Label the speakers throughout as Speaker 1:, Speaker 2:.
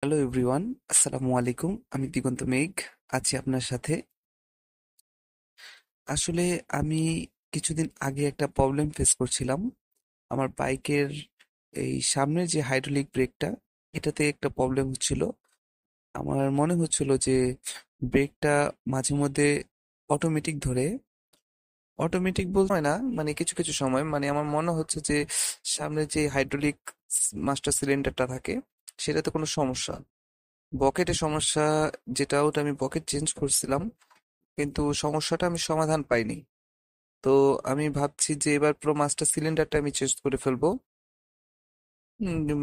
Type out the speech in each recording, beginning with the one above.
Speaker 1: Hello everyone, আসসালামু আলাইকুম। আমি দিগন্ত মেঘ, আছি আপনার সাথে। আসলে আমি কিছুদিন আগে একটা প্রবলেম ফেস করছিলাম। আমার বাইকের এই সামনের যে হাইড্রোলিক ব্রেকটা, এটাতে একটা প্রবলেম হচ্ছিল। আমার মনে হচ্ছিল যে ব্রেকটা মাঝে মধ্যে অটোমেটিক ধরে। অটোমেটিক বলতে হয় না, মানে কিছু কিছু সময় মানে আমার মনে হচ্ছে যে সামনে যে হাইড্রোলিক মাস্টার সিলিন্ডারটা থাকে, সেটাতে কোনো সমস্যা, বকেটে সমস্যা। যেটা ওটা আমি বকেট চেঞ্জ করছিলাম, কিন্তু সমস্যাটা আমি সমাধান পাইনি। তো আমি ভাবছি যে এবার পুরো মাস্টার সিলিন্ডারটা আমি চেঞ্জ করে ফেলবো।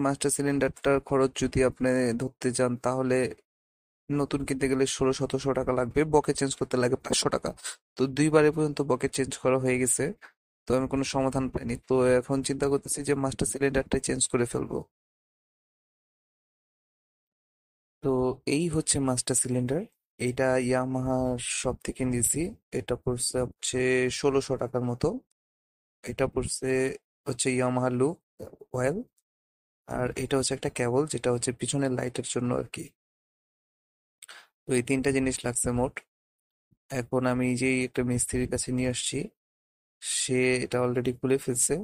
Speaker 1: মাস্টার সিলিন্ডারটার খরচ যদি আপনি ধরতে যান, তাহলে নতুন কিনতে গেলে 1600-1700 টাকা লাগবে, বকেট চেঞ্জ করতে লাগে 500 টাকা। তো দুইবারে পর্যন্ত বকেট চেঞ্জ করা হয়ে গেছে। তো আমি কোনো সমাধান পাইনি, তো এখন চিন্তা করতেছি যে মাস্টার সিলিন্ডারটা চেঞ্জ করে ফেলবো। তো এই হচ্ছে মাস্টার সিলিন্ডার। এইটা ইয়ামাহার শপ থেকে নিয়েছি। এটা পড়ছে হচ্ছে 1600 টাকার মতো। এটা পড়ছে হচ্ছে ইয়ামাহা লুপ অয়েল। আর এটা হচ্ছে একটা কেবল, যেটা হচ্ছে পিছনের লাইটের জন্য আর কি। তো এই তিনটা জিনিস লাগছে মোট। এখন আমি যেই একটা মিস্ত্রির কাছে নিয়ে আসছি, সে এটা অলরেডি খুলে ফেলছে।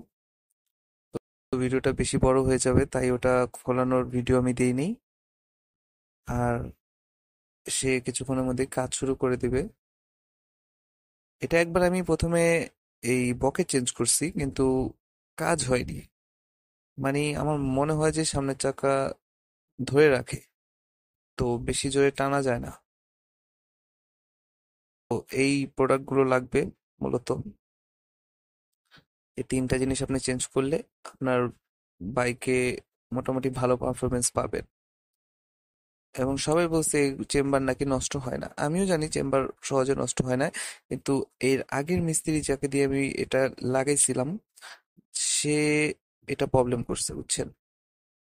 Speaker 1: তো ভিডিওটা বেশি বড় হয়ে যাবে, তাই ওটা খোলানোর ভিডিও আমি দিইনি। আর সে কিছুক্ষণের মধ্যে কাজ শুরু করে দিবে। এটা একবার আমি প্রথমে এই বকেট চেঞ্জ করছি, কিন্তু কাজ হয়নি। মানে আমার মনে হয় যে সামনের চাকা ধরে রাখে, তো বেশি জোরে টানা যায় না। তো এই প্রোডাক্টগুলো লাগবে মূলত। এই তিনটা জিনিস আপনি চেঞ্জ করলে আপনার বাইকে মোটামুটি ভালো পারফরমেন্স পাবেন। এবং সবাই বলছে চেম্বার নাকি নষ্ট হয় না, আমিও জানি চেম্বার সহজে নষ্ট হয় না। কিন্তু এর আগের মিস্ত্রি যাকে দিয়ে আমি এটা লাগাইছিলাম, সে এটা প্রবলেম করছে, বুঝছেন?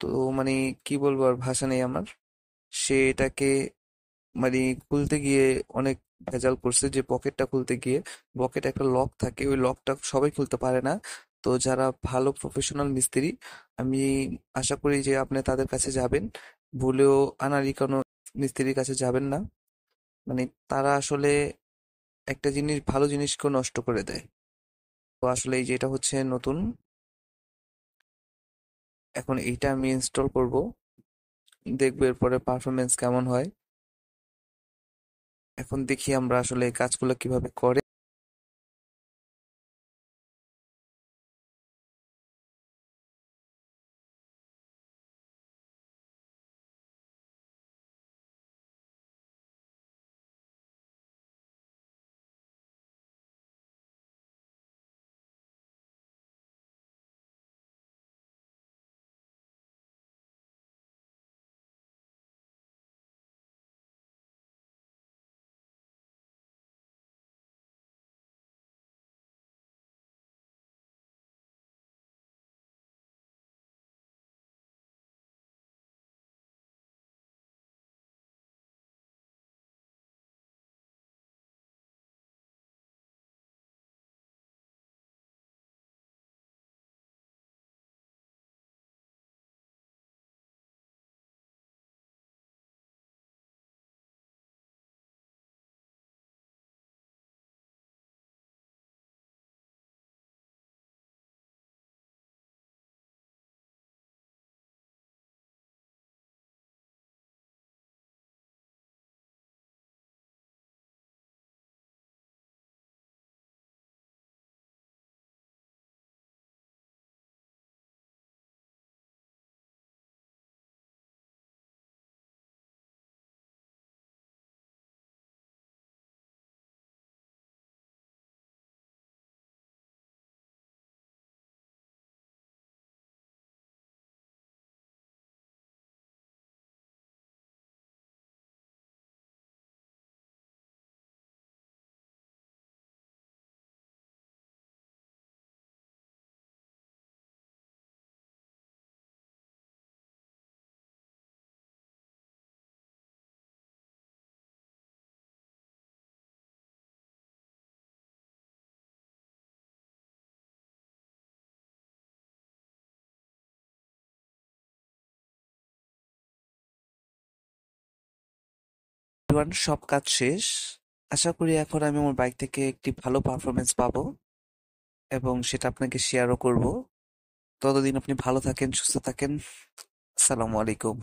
Speaker 1: তো মানে কি বলবো, আর ভাষা নেই আমার। সে এটাকে মানে খুলতে গিয়ে অনেক ভেজাল করছে। যে পকেটটা খুলতে গিয়ে, পকেটে একটা লক থাকে, ওই লকটা সবাই খুলতে পারে না। তো যারা ভালো প্রফেশনাল মিস্ত্রি, আমি আশা করি যে আপনি তাদের কাছে যাবেন। ভুলেও আনাড়ি কোনো মিস্ত্রির কাছে যাবেন না। মানে তারা আসলে একটা জিনিস, ভালো জিনিসকেও নষ্ট করে দেয়। তো আসলে এই যে এটা হচ্ছে নতুন, এখন এইটা আমি ইনস্টল করব, দেখবো এরপরে পারফরমেন্স কেমন হয়। এখন দেখি আমরা আসলে এই কাজগুলো কিভাবে করে। এভরিওয়ান, সব কাজ শেষ। আশা করি এখন আমি আমার বাইক থেকে একটি ভালো পারফরমেন্স পাবো এবং সেটা আপনাকে শেয়ারও করব। ততদিন আপনি ভালো থাকেন, সুস্থ থাকেন। আসসালামু আলাইকুম।